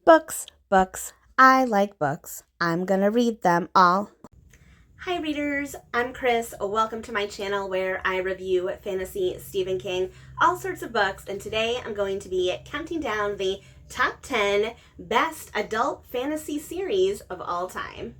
Books, books. I like books. I'm gonna read them all. Hi readers, I'm Chris. Welcome to my channel where I review fantasy, Stephen King, all sorts of books, and today I'm going to be counting down the top 10 best adult fantasy series of all time.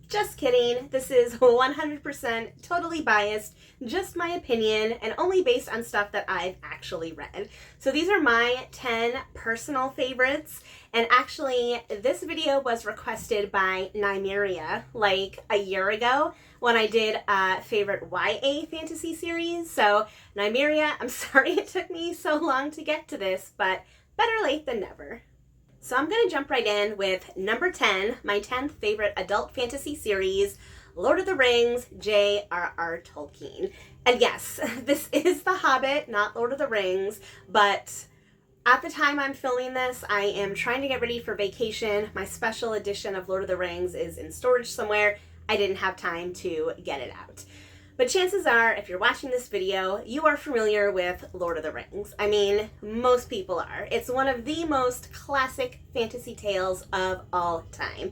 Just kidding, this is 100% totally biased, just my opinion, and only based on stuff that I've actually read. So these are my 10 personal favorites, and actually this video was requested by Nymeria like a year ago when I did a favorite YA fantasy series. So Nymeria, I'm sorry it took me so long to get to this, but better late than never. So I'm going to jump right in with number 10, my 10th favorite adult fantasy series, Lord of the Rings, J.R.R. Tolkien. And yes, this is The Hobbit, not Lord of the Rings, but at the time I'm filming this, I am trying to get ready for vacation. My special edition of Lord of the Rings is in storage somewhere. I didn't have time to get it out. But chances are, if you're watching this video, you are familiar with Lord of the Rings. I mean, most people are. It's one of the most classic fantasy tales of all time.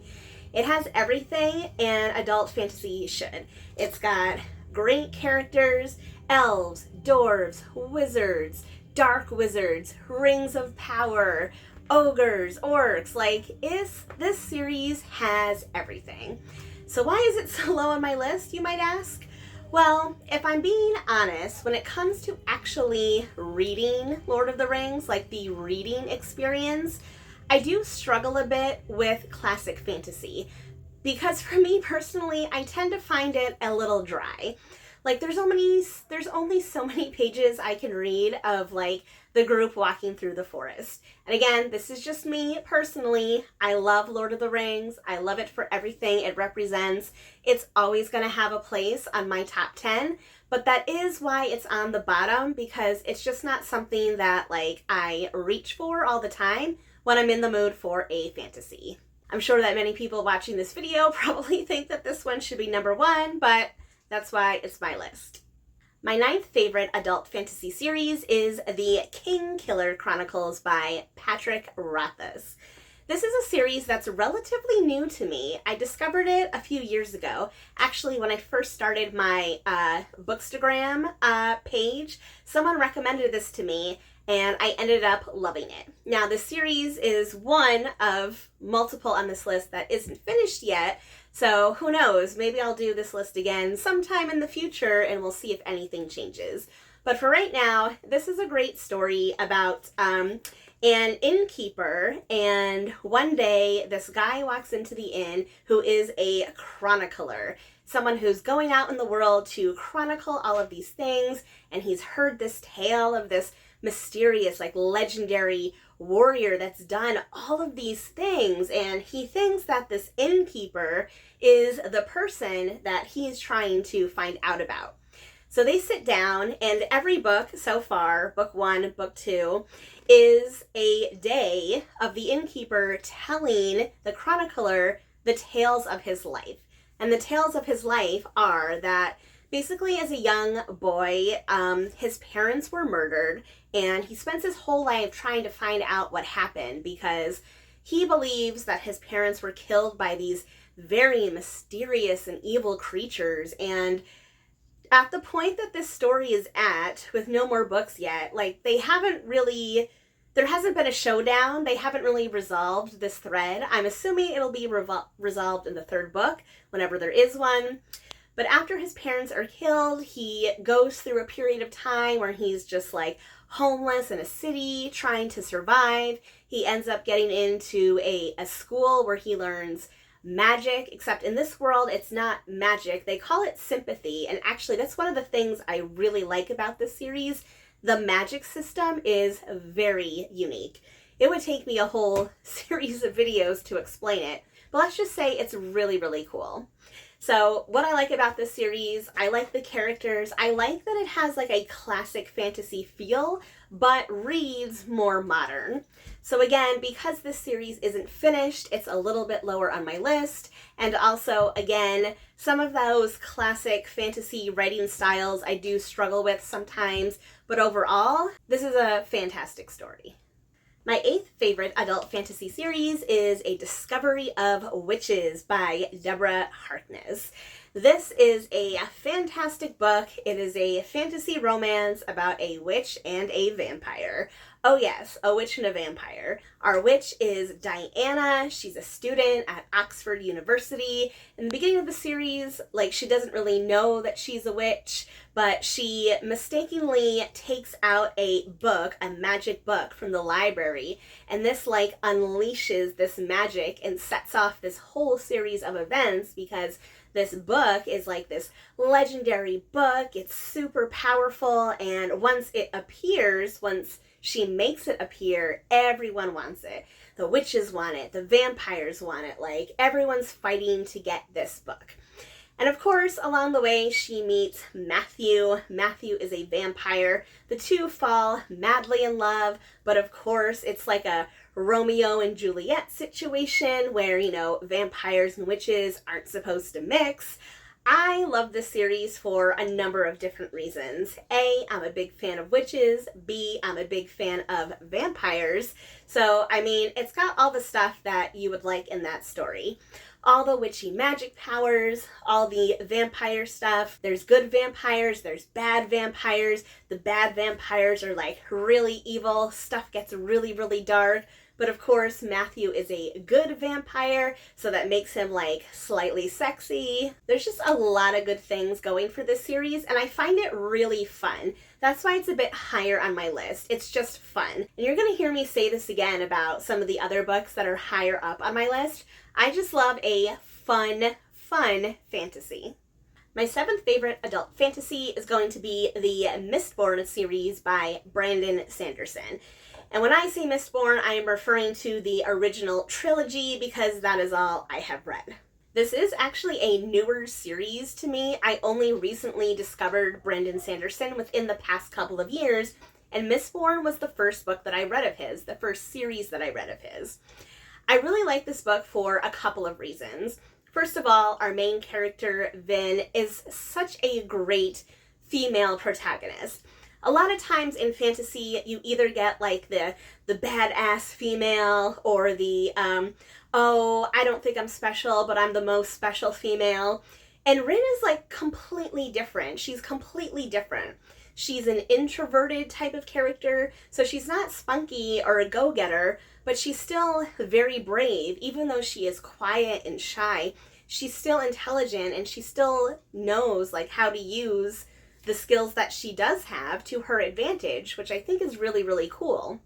It has everything an adult fantasy should. It's got great characters, elves, dwarves, wizards, dark wizards, rings of power, ogres, orcs. This series has everything. So why is it so low on my list, you might ask? Well, if I'm being honest, when it comes to actually reading Lord of the Rings, like the reading experience, I do struggle a bit with classic fantasy. Because for me personally, I tend to find it a little dry. Like there's only so many pages I can read of like the group walking through the forest. And again, this is just me personally. I love Lord of the Rings. I love it for everything it represents. It's always going to have a place on my top 10, but that is why it's on the bottom, because it's just not something that like I reach for all the time when I'm in the mood for a fantasy. I'm sure that many people watching this video probably think that this one should be number 1, but that's why it's my list. My 9th favorite adult fantasy series is the Kingkiller Chronicles by Patrick Rothfuss. This is a series that's relatively new to me. I discovered it a few years ago. Actually, when I first started my Bookstagram page, someone recommended this to me, and I ended up loving it. Now, the series is one of multiple on this list that isn't finished yet, so who knows, maybe I'll do this list again sometime in the future and we'll see if anything changes. But for right now, this is a great story about an innkeeper, and one day this guy walks into the inn who is a chronicler, someone who's going out in the world to chronicle all of these things, and he's heard this tale of this mysterious, like legendary warrior that's done all of these things, and he thinks that this innkeeper is the person that he's trying to find out about. So they sit down, and every book so far, book 1, book 2, is a day of the innkeeper telling the chronicler the tales of his life. And the tales of his life are that basically as a young boy, his parents were murdered, and he spends his whole life trying to find out what happened because he believes that his parents were killed by these very mysterious and evil creatures. And at the point that this story is at, with no more books yet, like there hasn't been a showdown. They haven't really resolved this thread. I'm assuming it'll be resolved in the 3rd book, whenever there is one. But after his parents are killed, he goes through a period of time where he's just like homeless in a city, trying to survive. He ends up getting into a school where he learns magic, except in this world, it's not magic. They call it sympathy. And actually, that's one of the things I really like about this series. The magic system is very unique. It would take me a whole series of videos to explain it, but let's just say it's really, really cool. So what I like about this series, I like the characters. I like that it has like a classic fantasy feel, but reads more modern. So again, because this series isn't finished, it's a little bit lower on my list. And also, again, some of those classic fantasy writing styles I do struggle with sometimes, but overall, this is a fantastic story. My 8th favorite adult fantasy series is A Discovery of Witches by Deborah Harkness. This is a fantastic book. It is a fantasy romance about a witch and a vampire. Oh yes, a witch and a vampire. Our witch is Diana. She's a student at Oxford University. In the beginning of the series, she doesn't really know that she's a witch, but she mistakenly takes out a book, a magic book from the library, and this unleashes this magic and sets off this whole series of events because this book is this legendary book. It's super powerful, and once she makes it appear, everyone wants it. The witches want it, the vampires want it, everyone's fighting to get this book. And of course, along the way, she meets Matthew. Matthew is a vampire. The two fall madly in love, but of course, it's like a Romeo and Juliet situation where, vampires and witches aren't supposed to mix. I love this series for a number of different reasons. A, I'm a big fan of witches. B, I'm a big fan of vampires. So, it's got all the stuff that you would like in that story. All the witchy magic powers, all the vampire stuff. There's good vampires, there's bad vampires. The bad vampires are really evil. Stuff gets really, really dark. But of course, Matthew is a good vampire, so that makes him slightly sexy. There's just a lot of good things going for this series, and I find it really fun. That's why it's a bit higher on my list. It's just fun. And you're gonna hear me say this again about some of the other books that are higher up on my list. I just love a fun fantasy. My 7th favorite adult fantasy is going to be the Mistborn series by Brandon Sanderson. And when I say Mistborn, I am referring to the original trilogy because that is all I have read. This is actually a newer series to me. I only recently discovered Brandon Sanderson within the past couple of years, and Mistborn was the first book that I read of his, the first series that I read of his. I really like this book for a couple of reasons. First of all, our main character, Vin, is such a great female protagonist. A lot of times in fantasy, you either get the badass female or the, I don't think I'm special, but I'm the most special female. And Rin is completely different. She's completely different. She's an introverted type of character, so she's not spunky or a go-getter, but she's still very brave. Even though she is quiet and shy, she's still intelligent and she still knows how to use the skills that she does have to her advantage, which I think is really, really cool.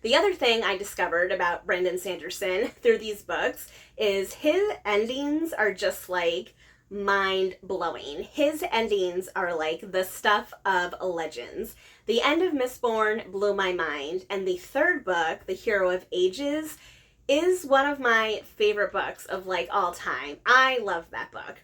The other thing I discovered about Brandon Sanderson through these books is his endings are just mind-blowing. His endings are the stuff of legends. The end of Mistborn blew my mind, and the third book, The Hero of Ages, is one of my favorite books of all time. I love that book.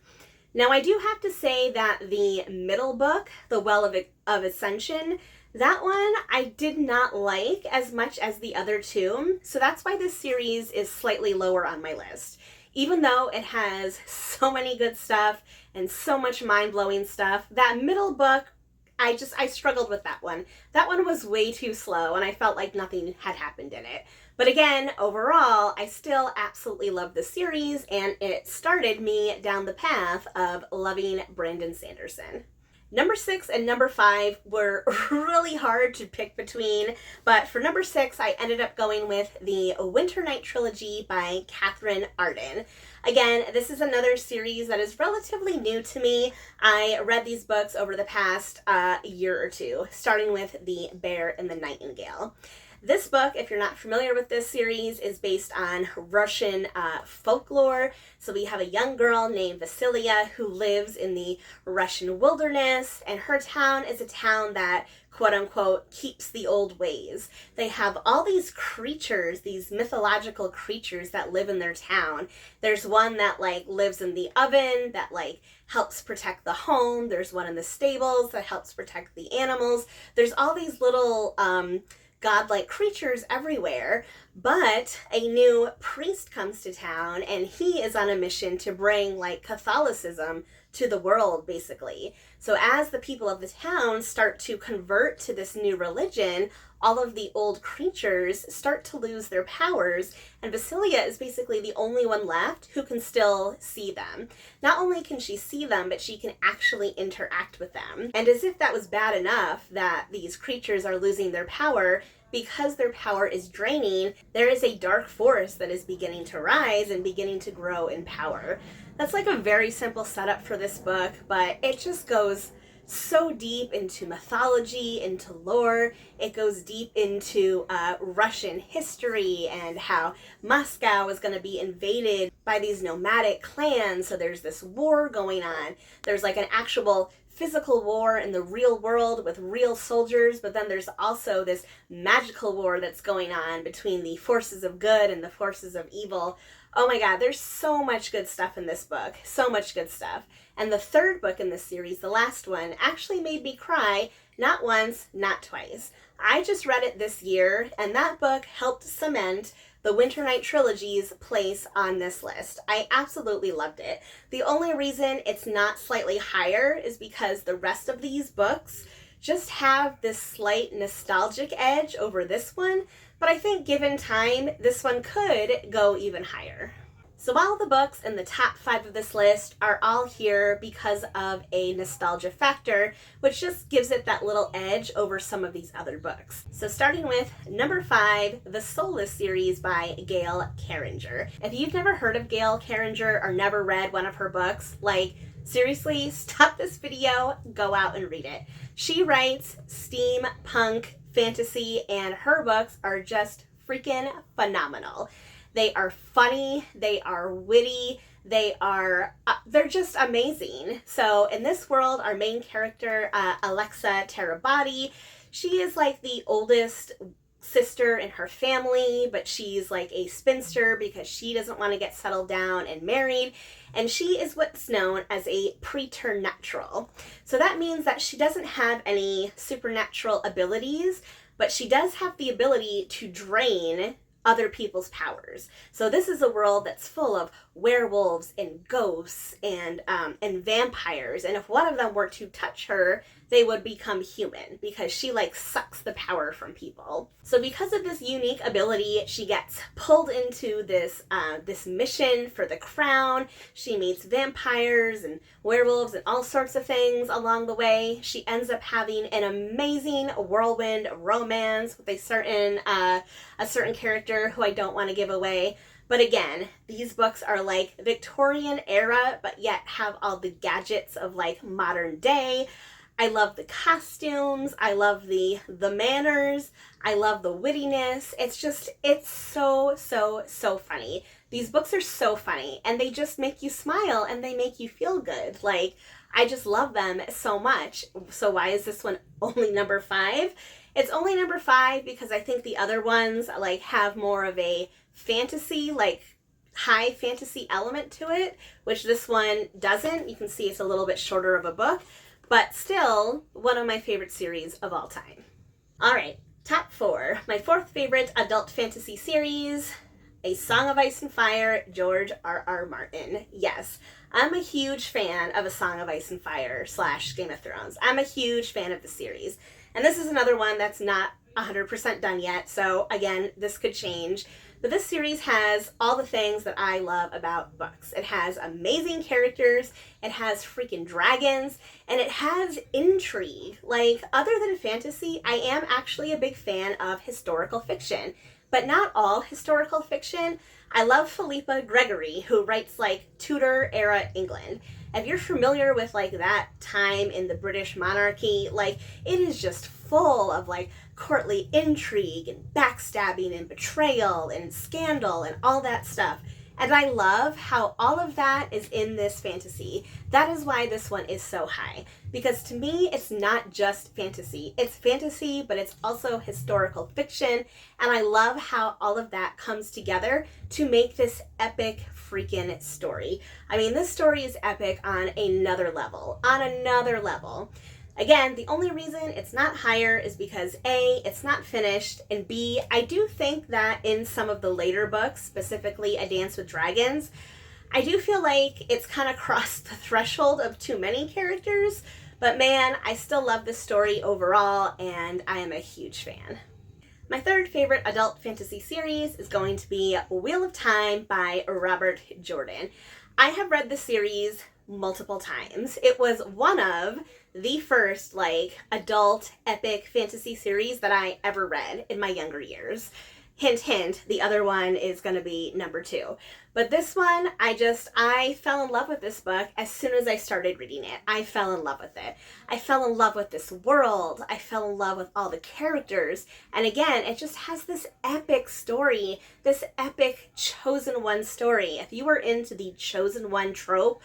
Now, I do have to say that the middle book, The Well of Ascension, that one I did not like as much as the other two, so that's why this series is slightly lower on my list. Even though it has so many good stuff and so much mind-blowing stuff, that middle book, I struggled with that one. That one was way too slow, and I felt like nothing had happened in it. But again, overall, I still absolutely love the series, and it started me down the path of loving Brandon Sanderson. Number 6 and number 5 were really hard to pick between, but for number 6, I ended up going with the Winternight Trilogy by Katherine Arden. Again, this is another series that is relatively new to me. I read these books over the past year or two, starting with The Bear and the Nightingale. This book, if you're not familiar with this series, is based on Russian folklore. So we have a young girl named Vasilia who lives in the Russian wilderness, and her town is a town that, quote unquote, keeps the old ways. They have all these creatures, these mythological creatures that live in their town. There's one that lives in the oven that helps protect the home. There's one in the stables that helps protect the animals. There's all these little godlike creatures everywhere, but a new priest comes to town and he is on a mission to bring Catholicism to the world, basically. So as the people of the town start to convert to this new religion, all of the old creatures start to lose their powers, and Basilia is basically the only one left who can still see them. Not only can she see them, but she can actually interact with them. And as if that was bad enough that these creatures are losing their power, because their power is draining, there is a dark force that is beginning to rise and beginning to grow in power. That's like a very simple setup for this book, but it just goes so deep into mythology, into lore. It goes deep into Russian history and how Moscow is going to be invaded by these nomadic clans. So there's this war going on. There's like an actual physical war in the real world with real soldiers, but then there's also this magical war that's going on between the forces of good and the forces of evil. Oh my god, there's so much good stuff in this book. So much good stuff. And the third book in this series, the last one, actually made me cry, not once, not twice. I just read it this year, and that book helped cement the Winternight Trilogy's place on this list. I absolutely loved it. The only reason it's not slightly higher is because the rest of these books just have this slight nostalgic edge over this one, but I think given time, this one could go even higher. So while the books in the top 5 of this list are all here because of a nostalgia factor, which just gives it that little edge over some of these other books. So starting with number 5, the Solas Series by Gail Carriger. If you've never heard of Gail Carriger or never read one of her books, like, seriously, stop this video, go out and read it. She writes steampunk fantasy, and her books are just freaking phenomenal. They are funny, they are witty, they're just amazing. So in this world, our main character, Alexa Terabati, she is like the oldest sister in her family, but she's like a spinster because she doesn't want to get settled down and married. And she is what's known as a preternatural. So that means that she doesn't have any supernatural abilities, but she does have the ability to drain other people's powers. So this is a world that's full of werewolves and ghosts and vampires. And if one of them were to touch her, they would become human because she like sucks the power from people. So because of this unique ability, she gets pulled into this mission for the crown. She meets vampires and werewolves and all sorts of things along the way. She ends up having an amazing whirlwind romance with a certain character who I don't want to give away. But again, these books are like Victorian era, but yet have all the gadgets of like modern day. I love the costumes. I love the manners. I love the wittiness. It's so funny. These books are so funny, and they just make you smile and they make you feel good. Like, I just love them so much. So why is this one only number 5? It's only number 5 because I think the other ones like have more of a fantasy, like high fantasy element to it, which this one doesn't. You can see it's a little bit shorter of a book, but still one of my favorite series of all time. All right, top 4. My 4th favorite adult fantasy series, A Song of Ice and Fire, George R.R. Martin. Yes, I'm a huge fan of A Song of Ice and Fire / Game of Thrones. I'm a huge fan of the series. And this is another one that's not 100% done yet, so again, this could change. But this series has all the things that I love about books. It has amazing characters, it has freaking dragons, and it has intrigue. Like, other than fantasy, I am actually a big fan of historical fiction, but not all historical fiction. I love Philippa Gregory, who writes like Tudor era England. If you're familiar with like that time in the British monarchy, like, it is just full of like courtly intrigue and backstabbing and betrayal and scandal and all that stuff. And I love how all of that is in this fantasy. That is why this one is so high. Because to me, it's not just fantasy. It's fantasy, but it's also historical fiction. And I love how all of that comes together to make this epic freaking story. I mean, this story is epic on another level. Again, the only reason it's not higher is because A, it's not finished, and B, I do think that in some of the later books, specifically A Dance with Dragons, I do feel like it's kind of crossed the threshold of too many characters, but man, I still love this story overall, and I am a huge fan. My third favorite adult fantasy series is going to be Wheel of Time by Robert Jordan. I have read the series multiple times. It was one of the first adult epic fantasy series that I ever read in my younger years. Hint, hint, the other one is going to be number 2. But this one, I fell in love with this book as soon as I started reading it. I fell in love with it. I fell in love with this world. I fell in love with all the characters. And again, it just has this epic story, this epic chosen one story. If you were into the chosen one trope,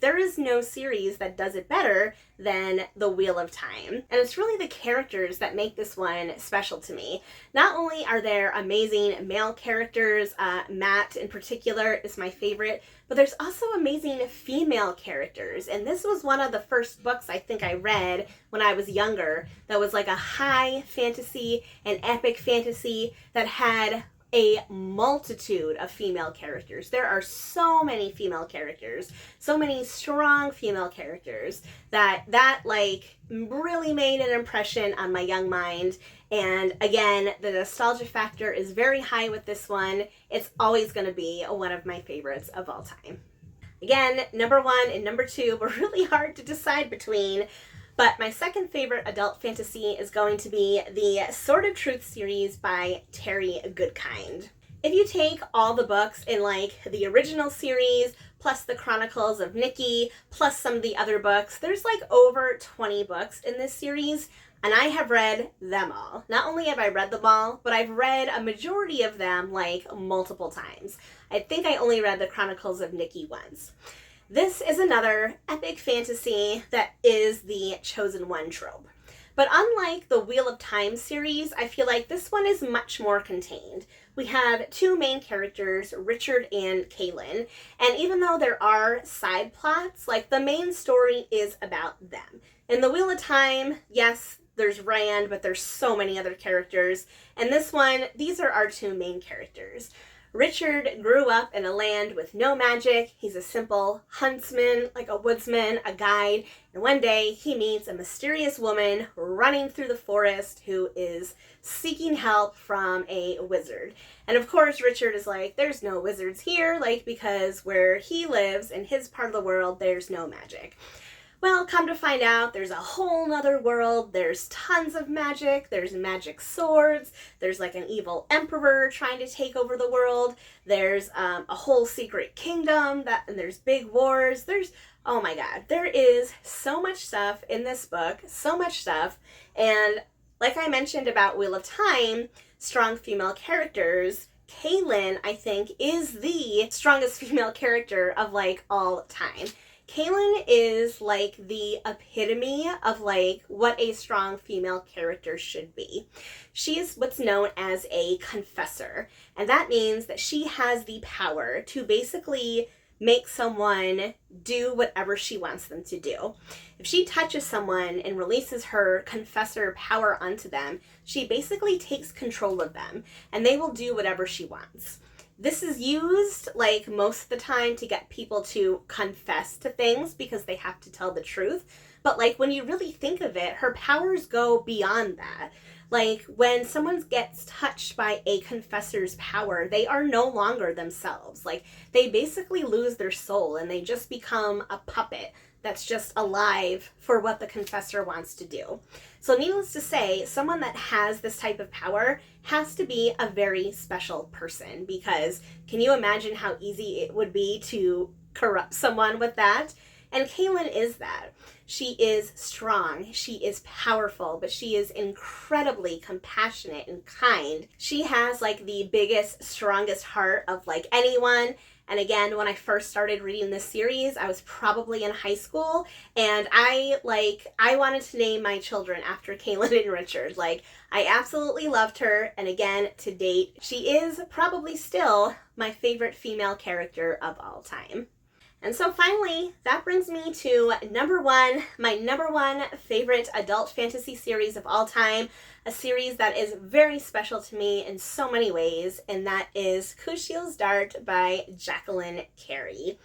there is no series that does it better than The Wheel of Time. And it's really the characters that make this one special to me. Not only are there amazing male characters, Matt in particular is my favorite, but there's also amazing female characters. And this was one of the first books I think I read when I was younger that was like a high fantasy, an epic fantasy that had a multitude of female characters. There are so many female characters, so many strong female characters that really made an impression on my young mind. And again, the nostalgia factor is very high with this one. It's always going to be one of my favorites of all time. Again, number 1 and number 2 were really hard to decide between, but my second favorite adult fantasy is going to be the Sword of Truth series by Terry Goodkind. If you take all the books in the original series, plus the Chronicles of Nikki, plus some of the other books, there's over 20 books in this series, and I have read them all. Not only have I read them all, but I've read a majority of them multiple times. I think I only read the Chronicles of Nikki once. This is another epic fantasy that is the chosen one trope. But unlike the Wheel of Time series, I feel like this one is much more contained. We have 2 main characters, Richard and Kaylin, and even though there are side plots, the main story is about them. In the Wheel of Time, yes, there's Rand, but there's so many other characters. And this one, these are our 2 main characters. Richard grew up in a land with no magic. He's a simple huntsman, a woodsman, a guide. And one day he meets a mysterious woman running through the forest who is seeking help from a wizard. And of course, Richard is there's no wizards here, because where he lives in his part of the world, there's no magic. Well, come to find out, there's a whole nother world. There's tons of magic. There's magic swords. There's an evil emperor trying to take over the world. There's a whole secret kingdom, and there's big wars. Oh my God, there is so much stuff in this book, so much stuff. And like I mentioned about Wheel of Time, strong female characters, Kaylin, I think, is the strongest female character of all time. Kaylin is the epitome of what a strong female character should be. She is what's known as a confessor, and that means that she has the power to basically make someone do whatever she wants them to do. If she touches someone and releases her confessor power onto them, she basically takes control of them, and they will do whatever she wants. This is used most of the time to get people to confess to things because they have to tell the truth. But when you really think of it, her powers go beyond that. When someone gets touched by a confessor's power, they are no longer themselves. They basically lose their soul and they just become a puppet that's just alive for what the confessor wants to do. So needless to say, someone that has this type of power has to be a very special person, because can you imagine how easy it would be to corrupt someone with that? And Kaylin is that. She is strong, she is powerful, but she is incredibly compassionate and kind. She has the biggest, strongest heart of anyone. And again, when I first started reading this series, I was probably in high school, and I wanted to name my children after Kaylin and Richard. I absolutely loved her, and again, to date, she is probably still my favorite female character of all time. And so finally, that brings me to my number one favorite adult fantasy series of all time, a series that is very special to me in so many ways, and that is Kushels Dart by Jacqueline Carey.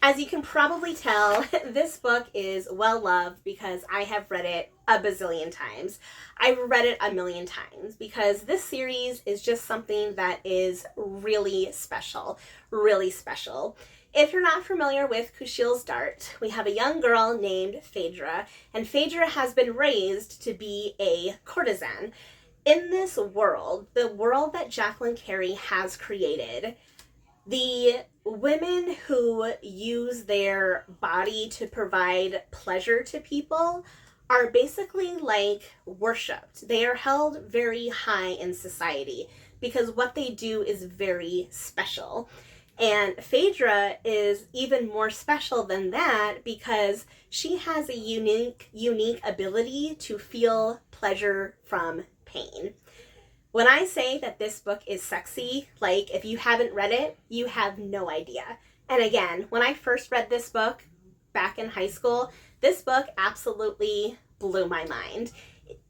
As you can probably tell, this book is well loved because I have read it a bazillion times. I've read it a million times because this series is just something that is really special, really special. If you're not familiar with Kushels Dart, we have a young girl named Phaedra, and Phaedra has been raised to be a courtesan. In this world, the world that Jacqueline Carey has created, the women who use their body to provide pleasure to people are basically like worshipped. They are held very high in society because what they do is very special. And Phaedra is even more special than that because she has a unique ability to feel pleasure from pain. When I say that this book is sexy, like if you haven't read it, you have no idea. And again, when I first read this book back in high school, this book absolutely blew my mind.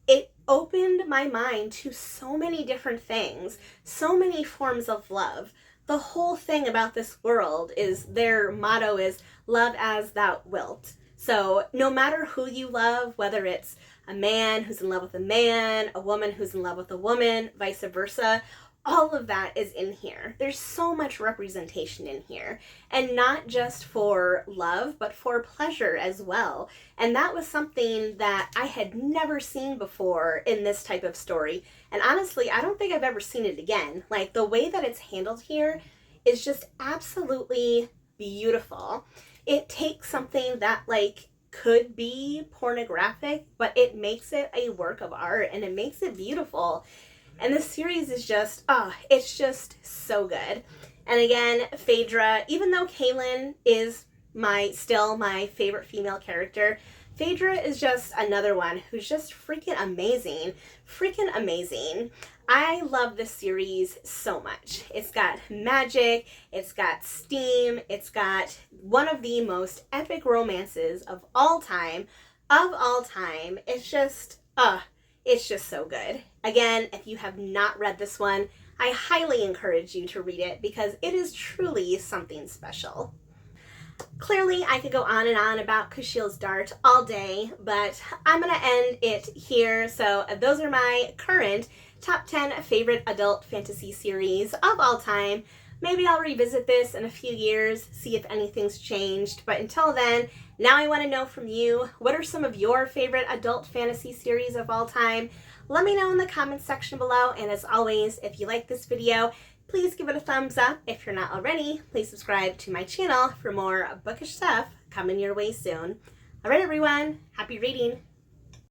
It opened my mind to so many different things, so many forms of love. The whole thing about this world is their motto is love as thou wilt. So no matter who you love, whether it's a man who's in love with a man, a woman who's in love with a woman, vice versa, all of that is in here. There's so much representation in here, and not just for love, but for pleasure as well. And that was something that I had never seen before in this type of story. And honestly, I don't think I've ever seen it again. Like, the way that it's handled here is just absolutely beautiful. It takes something that, like, could be pornographic, but it makes it a work of art, and it makes it beautiful. And this series is just, it's just so good. And again, Phaedra, even though Kaylin is still my favorite female character, Phaedra is just another one who's just freaking amazing. Freaking amazing. I love this series so much. It's got magic, it's got steam, it's got one of the most epic romances of all time. It's just so good. Again, if you have not read this one, I highly encourage you to read it because it is truly something special. Clearly, I could go on and on about Kushels Dart all day, but I'm going to end it here. So those are my current top 10 favorite adult fantasy series of all time. Maybe I'll revisit this in a few years, see if anything's changed. But until then, now I want to know from you, what are some of your favorite adult fantasy series of all time? Let me know in the comments section below. And as always, if you like this video, please give it a thumbs up. If you're not already, please subscribe to my channel for more bookish stuff coming your way soon. All right, everyone, happy reading.